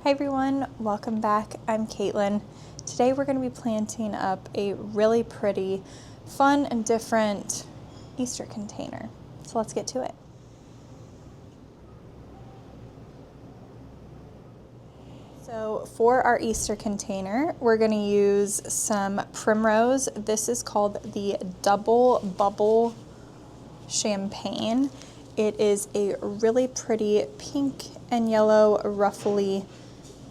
Hi everyone, welcome back. I'm Caitlin. Today we're going to be planting up a really pretty, fun and different Easter container. So let's get to it. So for our Easter container, we're going to use some Primrose. This is called the Double Bubble Champagne. It is a really pretty pink and yellow ruffly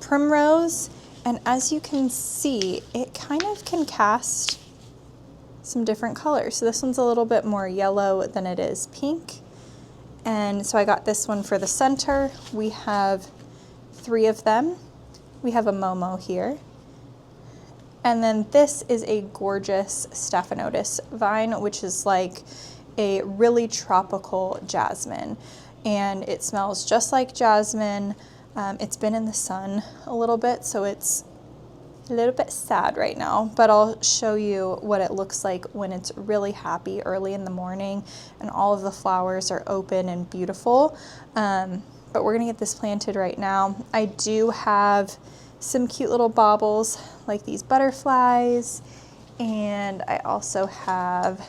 primrose, and as you can see, it kind of can cast some different colors. So this one's a little bit more yellow than it is pink, and so I got this one for the center. We have 3 of them. We have a Momo here, and then this is a gorgeous Stephanotis vine, which is like a really tropical jasmine, and it smells just like jasmine. It's been in the sun a little bit, so it's a little bit sad right now, but I'll show you what it looks like when it's really happy early in the morning and all of the flowers are open and beautiful. But we're gonna get this planted right now. I do have some cute little baubles like these butterflies, and I also have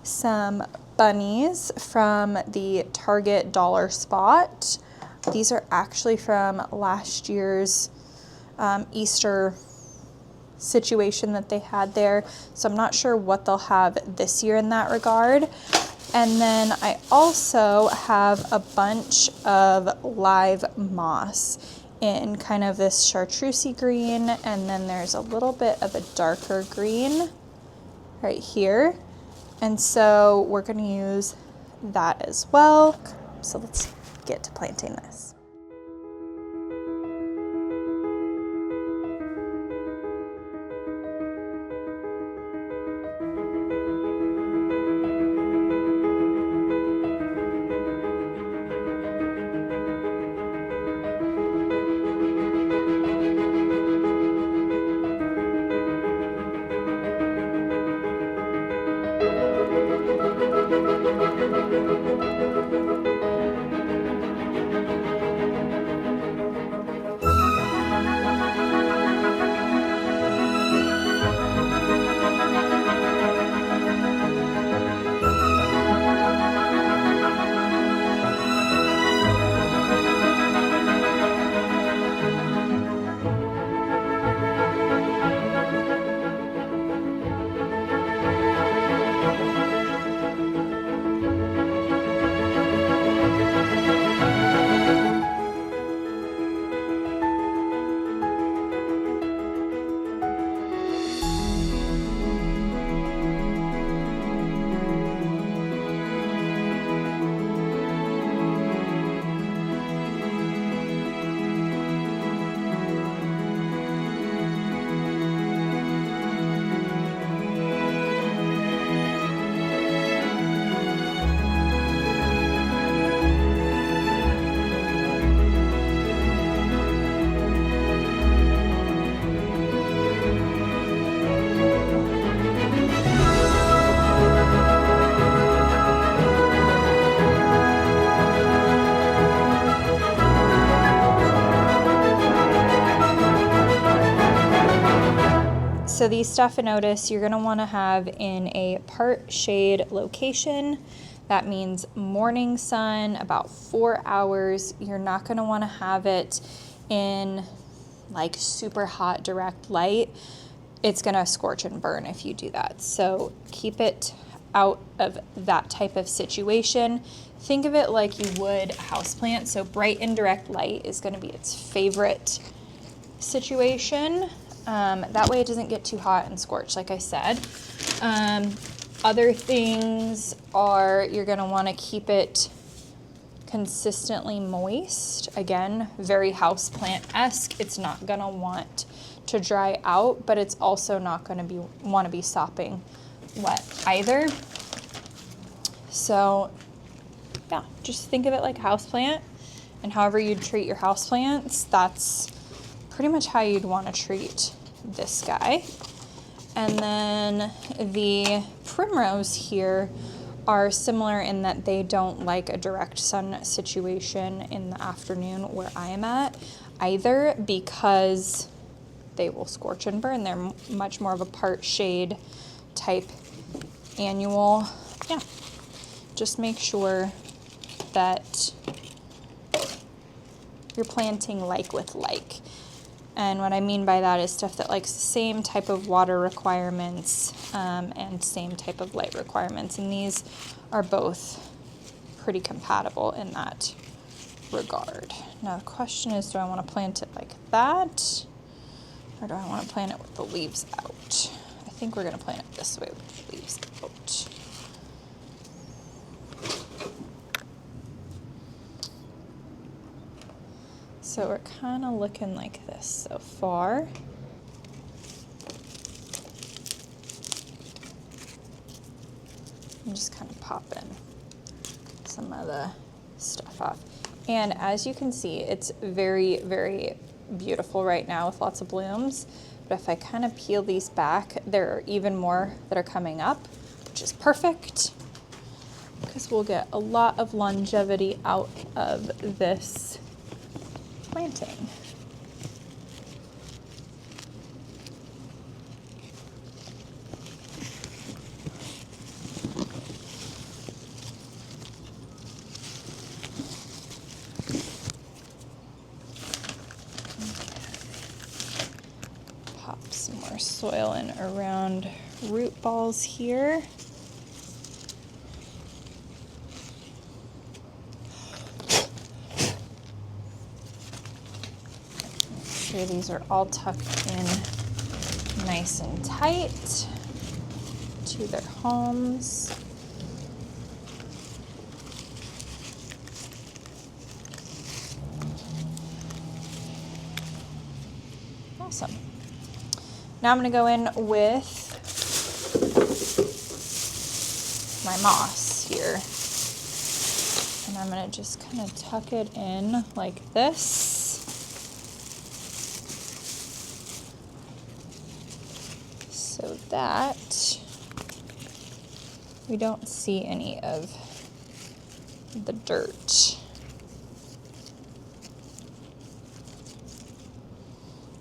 some bunnies from the Target dollar spot. These are actually from last year's Easter situation that they had there, so I'm not sure what they'll have this year in that regard. And then I also have a bunch of live moss in kind of this chartreusey green, and then there's a little bit of a darker green right here. And so we're going to use that as well. So let's get to planting this. So these Stephanotis you're going to want to have in a part shade location. That means morning sun, about 4 hours. You're not going to want to have it in like super hot direct light. It's going to scorch and burn if you do that. So keep it out of that type of situation. Think of it like you would a houseplant. So bright indirect light is going to be its favorite situation. That way it doesn't get too hot and scorch, like I said. Other things are you're going to want to keep it consistently moist. Again, very houseplant-esque. It's not going to want to dry out, but it's also not going to want to be sopping wet either. So yeah, just think of it like a houseplant, and however you treat your houseplants, that's pretty much how you'd want to treat this guy. And then the Primrose here are similar in that they don't like a direct sun situation in the afternoon where I am at. either because they will scorch and burn. They're much more of a part shade type annual. Yeah, just make sure that you're planting like with like. And what I mean by that is stuff that likes the same type of water requirements and same type of light requirements. And these are both pretty compatible in that regard. Now the question is, do I want to plant it like that? Or do I want to plant it with the leaves out? I think we're going to plant it this way with the leaves out. So we're kind of looking like this so far. I'm just kind of popping some of the stuff off. And as you can see, it's very, very beautiful right now with lots of blooms. But if I kind of peel these back, there are even more that are coming up, which is perfect because we'll get a lot of longevity out of this planting. Pop some more soil in around root balls here. Make sure these are all tucked in nice and tight to their homes. Awesome. Now I'm going to go in with my moss here. And I'm going to just kind of tuck it in like this. So that we don't see any of the dirt.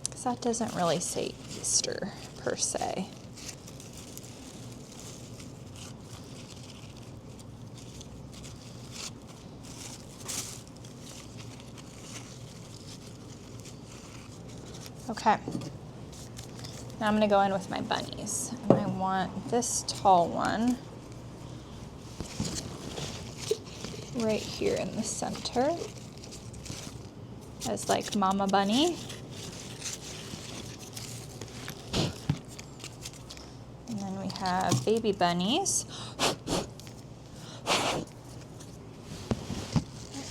Because that doesn't really say Easter per se. Okay. Now I'm going to go in with my bunnies. And I want this tall one right here in the center as like Mama Bunny. And then we have baby bunnies.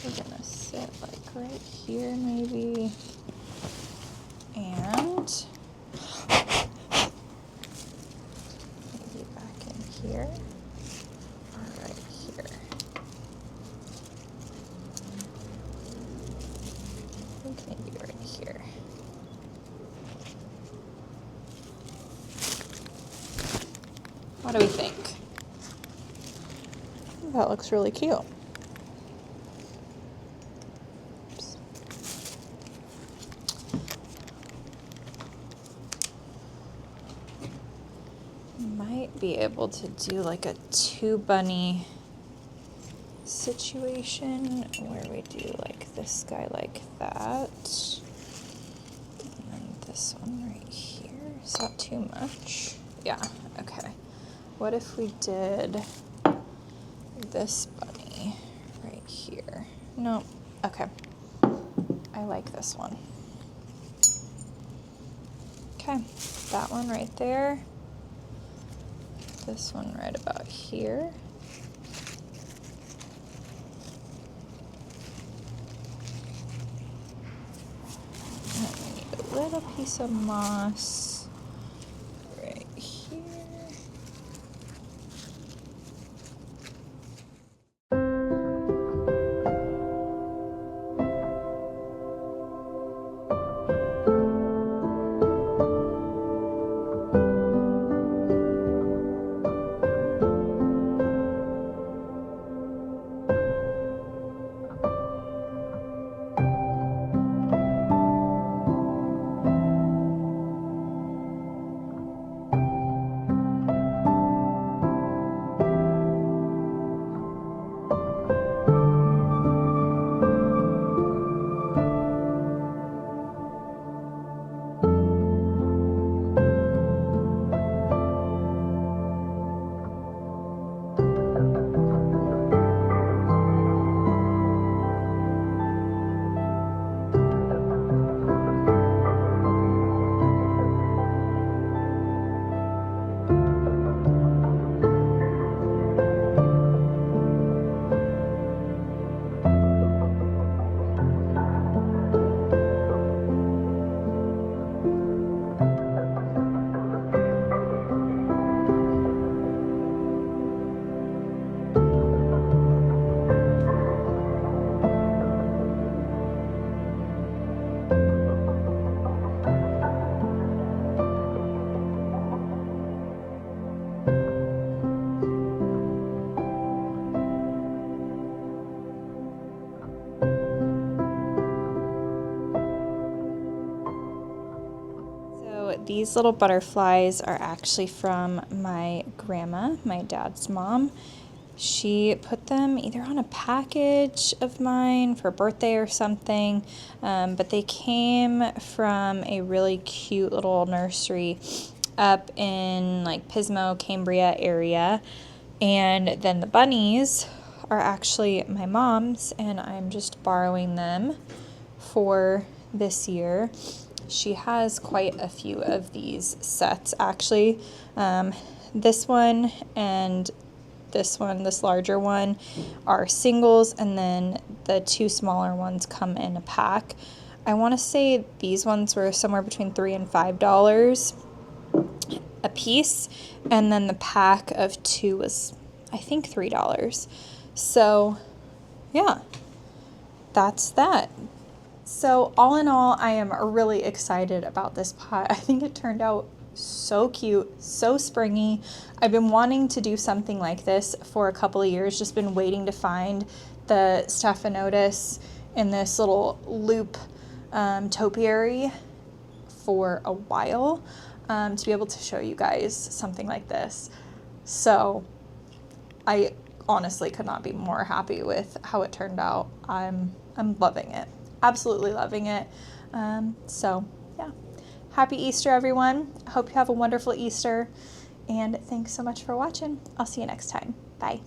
We're going to sit like right here maybe. And maybe back in here or right here. I think maybe right here. What do we think? That looks really cute. Might be able to do like a 2 bunny situation where we do like this guy like that. And then this one right here. Is that too much? Yeah, okay. What if we did this bunny right here? No, okay. I like this one. Okay, that one right there. This one right about here. And we need a little piece of moss right here. So these little butterflies are actually from my grandma, my dad's mom. She put them either on a package of mine for birthday or something, but they came from a really cute little nursery up in like Pismo, Cambria area. And then the bunnies are actually my mom's, and I'm just borrowing them for this year. She has quite a few of these sets actually. This one and this one, this larger one, are singles, and then the two smaller ones come in a pack. I want to say these ones were somewhere between $3 and $5 a piece, and then the pack of two was, I think, $3. So yeah, that's that. So all in all, I am really excited about this pot. I think it turned out so cute, so springy. I've been wanting to do something like this for a couple of years, just been waiting to find the Stephanotis in this little loop topiary for a while, to be able to show you guys something like this. So I honestly could not be more happy with how it turned out. I'm loving it. Absolutely loving it. So yeah, happy Easter, everyone. I hope you have a wonderful Easter, and thanks so much for watching. I'll see you next time. Bye.